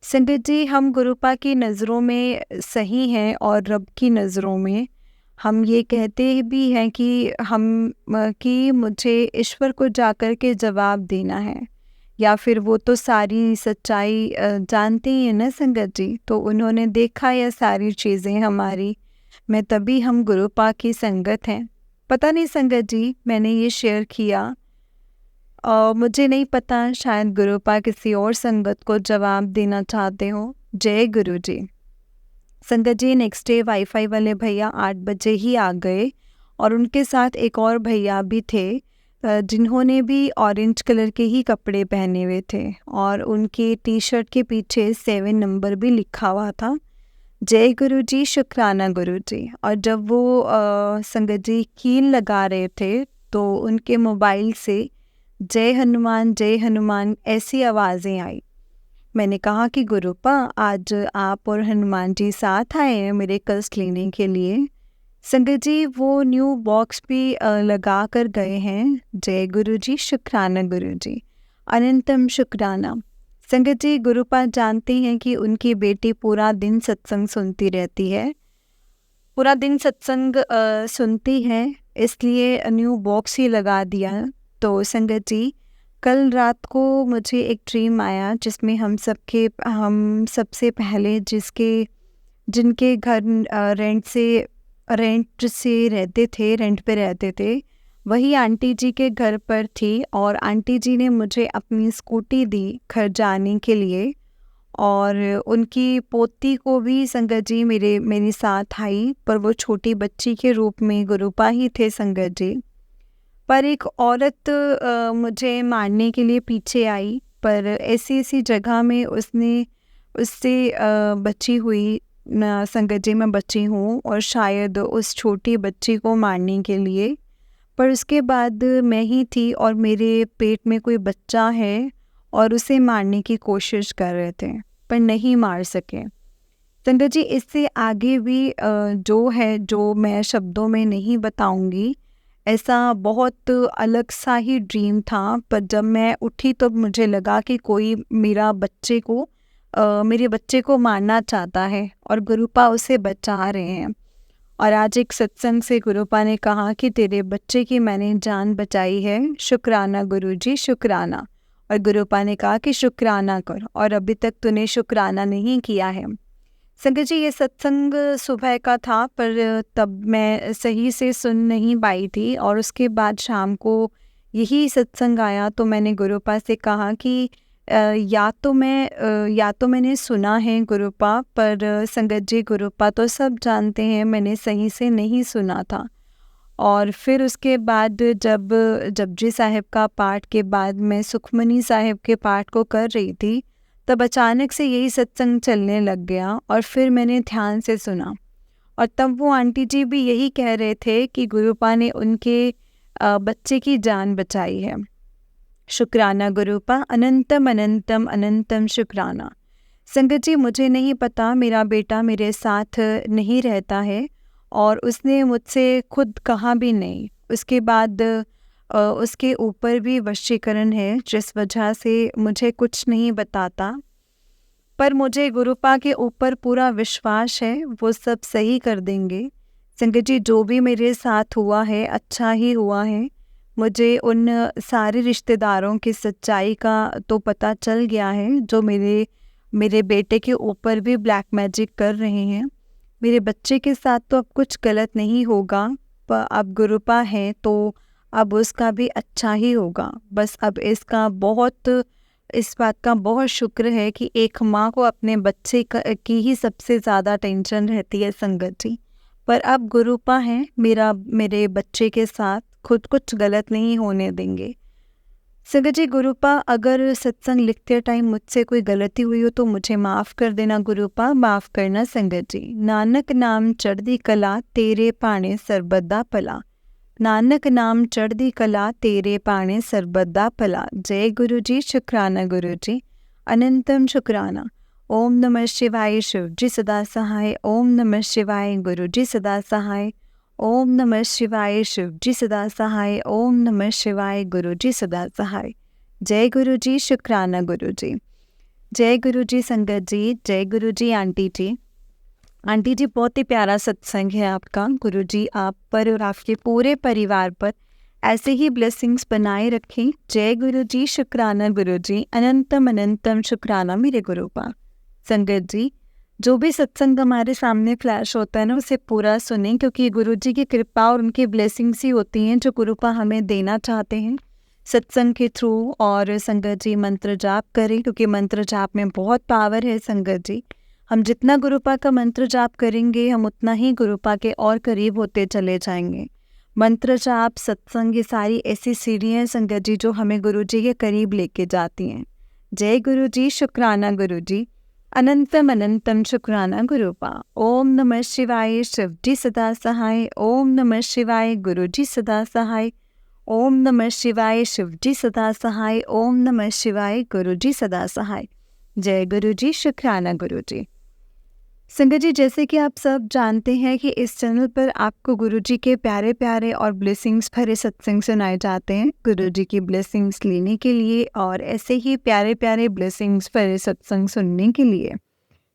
संगत जी हम गुरुपा की नज़रों में सही हैं और रब की नज़रों में हम ये कहते भी हैं कि मुझे ईश्वर को जाकर के जवाब देना है, या फिर वो तो सारी सच्चाई जानते ही हैं ना संगत जी। तो उन्होंने देखा ये सारी चीज़ें हमारी, मैं तभी हम गुरुपा की संगत हैं। पता नहीं संगत जी मैंने ये शेयर किया, मुझे नहीं पता, शायद गुरुपा किसी और संगत को जवाब देना चाहते हो। जय गुरु जी। संगत जी नेक्स्ट डे वाईफाई वाले भैया 8 बजे ही आ गए और उनके साथ एक और भैया भी थे जिन्होंने भी ऑरेंज कलर के ही कपड़े पहने हुए थे और उनके टी शर्ट के पीछे 7 नंबर भी लिखा हुआ था। जय गुरु जी, शुक्राना गुरु जी। और जब वो संगत जी कील लगा रहे थे तो उनके मोबाइल से जय हनुमान ऐसी आवाज़ें आई। मैंने कहा कि गुरुपा आज आप और हनुमान जी साथ आए हैं मेरे कष्ट लेने के लिए। संगत जी वो न्यू बॉक्स भी लगा कर गए हैं। जय गुरु जी, शुक्राना गुरु जी, अनंतम शुक्राना। संगत जी गुरुपा जानती हैं कि उनकी बेटी पूरा दिन सत्संग सुनती रहती है, पूरा दिन सत्संग सुनती है, इसलिए न्यू बॉक्स ही लगा दिया। तो संगत जी कल रात को मुझे एक ड्रीम आया जिसमें हम सबसे पहले जिनके घर रेंट पे रहते थे, वही आंटी जी के घर पर थी और आंटी जी ने मुझे अपनी स्कूटी दी घर जाने के लिए। और उनकी पोती को भी संगत जी मेरे साथ आई, पर वो छोटी बच्ची के रूप में गुरुपा ही थे संगत जी। पर एक औरत मुझे मारने के लिए पीछे आई, पर ऐसी ऐसी जगह में उससे बची हुई न संगत जी मैं बची हूँ, और शायद उस छोटी बच्ची को मारने के लिए। पर उसके बाद मैं ही थी और मेरे पेट में कोई बच्चा है और उसे मारने की कोशिश कर रहे थे, पर नहीं मार सके। संगत जी इससे आगे भी जो है, जो मैं शब्दों में नहीं बताऊंगी, ऐसा बहुत अलग सा ही ड्रीम था। पर जब मैं उठी तो मुझे लगा कि कोई मेरे बच्चे को मारना चाहता है और गुरुपा उसे बचा रहे हैं। और आज एक सत्संग से गुरुपा ने कहा कि तेरे बच्चे की मैंने जान बचाई है, शुक्राना गुरुजी शुक्राना। और गुरुपा ने कहा कि शुक्राना कर, और अभी तक तूने शुक्राना नहीं किया है। संगत जी ये सत्संग सुबह का था, पर तब मैं सही से सुन नहीं पाई थी, और उसके बाद शाम को यही सत्संग आया तो मैंने गुरुपा से कहा कि या तो मैंने सुना है गुरुपा, पर संगत जी गुरुपा तो सब जानते हैं मैंने सही से नहीं सुना था। और फिर उसके बाद जब जपजी साहिब का पाठ के बाद मैं सुखमनी साहिब के पाठ को कर रही थी, तब अचानक से यही सत्संग चलने लग गया और फिर मैंने ध्यान से सुना। और तब वो आंटी जी भी यही कह रहे थे कि गुरुपा ने उनके बच्चे की जान बचाई है। शुक्राना गुरुपा, अनंतम अनंतम अनंतम शुक्राना। संगत जी मुझे नहीं पता, मेरा बेटा मेरे साथ नहीं रहता है और उसने मुझसे खुद कहा भी नहीं। उसके बाद उसके ऊपर भी वशीकरण है, जिस वजह से मुझे कुछ नहीं बताता। पर मुझे गुरुपा के ऊपर पूरा विश्वास है, वो सब सही कर देंगे। संगत जी जो भी मेरे साथ हुआ है अच्छा ही हुआ है। मुझे उन सारे रिश्तेदारों की सच्चाई का तो पता चल गया है, जो मेरे बेटे के ऊपर भी ब्लैक मैजिक कर रहे हैं। मेरे बच्चे के साथ तो अब कुछ गलत नहीं होगा, पर अब गुरुपा है तो अब उसका भी अच्छा ही होगा। बस अब इस बात का बहुत शुक्र है कि एक माँ को अपने बच्चे की ही सबसे ज़्यादा टेंशन रहती है संगत जी। पर अब गुरुपा हैं मेरे बच्चे के साथ, खुद कुछ गलत नहीं होने देंगे। संगत जी गुरुपा, अगर सत्संग लिखते टाइम मुझसे कोई गलती हुई हो तो मुझे माफ़ कर देना गुरुपा, माफ़ करना संगत जी। नानक नाम चढ़दी कला तेरे पाणे सरबत भला। नानक नाम चढ़दी कला तेरे पाणे सरबत दा भला। जय गुरु जी, शुक्राना गुरु जी, अनंतम शुक्राना। ओम नमः शिवाय, शिव जी सदा सहाय। ओम नमः शिवाय, गुरु जी सदा सहाय। ओम नमः शिवाय, शिव जी सदा सहाय। ओम नमः शिवाय, गुरु जी सदा सहाय। जय गुरु जी, शुक्राना गुरु जी। जय गुरु जी संगत जी, जय गुरु जी आंटी जी। आंटी जी बहुत ही प्यारा सत्संग है आपका। गुरु जी आप पर और आपके पूरे परिवार पर ऐसे ही ब्लेसिंग्स बनाए रखें। जय गुरु जी, शुक्राना गुरु जी, अनंतम अनंतम शुक्राना मेरे गुरुपा। संगत जी जो भी सत्संग हमारे सामने फ्लैश होता है ना, उसे पूरा सुनें, क्योंकि गुरु जी की कृपा और उनकी ब्लेसिंग्स ही होती हैं जो गुरुपा हमें देना चाहते हैं सत्संग के थ्रू। और संगत जी मंत्र जाप करें, क्योंकि मंत्र जाप में बहुत पावर है संगत जी। हम जितना गुरुपा का मंत्र जाप करेंगे हम उतना ही गुरुपा के और करीब होते चले जाएंगे। मंत्र जाप, सत्संग, ये सारी ऐसी सीढ़ियाँ हैं संगत जी जो हमें गुरु जी के करीब लेके जाती हैं। जय गुरु जी, शुक्राना गुरु जी, अनंतम अनंतम शुक्राना गुरुपा। ओम नमः शिवाय, शिव जी सदा सहाय। ओम नमः शिवाय, गुरु जी सदा सहाय। ओम नमः शिवाय, शिव जी सदा सहाय। ओम नमः शिवाय, गुरु जी सदा सहाय। जय गुरु जी, शुक्राना गुरु जी। संगत जी जैसे कि आप सब जानते हैं कि इस चैनल पर आपको गुरु जी के प्यारे प्यारे और ब्लेसिंग्स भरे सत्संग सुनाए जाते हैं। गुरु जी की ब्लेसिंग्स लेने के लिए और ऐसे ही प्यारे प्यारे ब्लेसिंग्स भरे सत्संग सुनने के लिए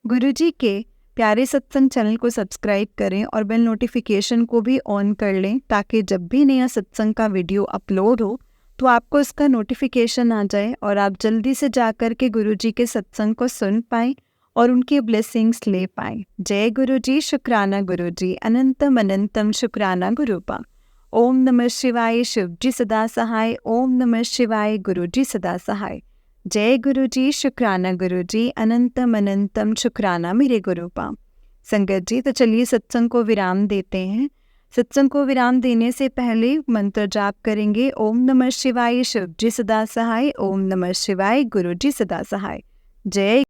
गुरु जी के प्यारे सत्संग चैनल को सब्सक्राइब करें और बेल नोटिफिकेशन को भी ऑन कर लें, ताकि जब भी नया सत्संग का वीडियो अपलोड हो तो आपको इसका नोटिफिकेशन आ जाए और आप जल्दी से जाकर के गुरु जी के सत्संग को सुन पाएँ और उनके ब्लेसिंग्स ले पाएँ। जय गुरु जी, शुक्राना गुरु जी, अनंतम अनंतम शुक्राना गुरुपा। ओम नमः शिवाय, शिव जी सदा सहाय। ओम नमः शिवाय, गुरु जी सदा सहाय। जय गुरु जी, शुक्राना गुरु जी, अनंतम अनंतम शुक्राना मेरे गुरुपा। संगत जी, तो चलिए सत्संग को विराम देते हैं। सत्संग को विराम देने से पहले मंत्र जाप करेंगे। ओम नमः शिवाय, शिव जी सदा सहाय। ओम नमः शिवाय, गुरु जी सदा सहाय। जय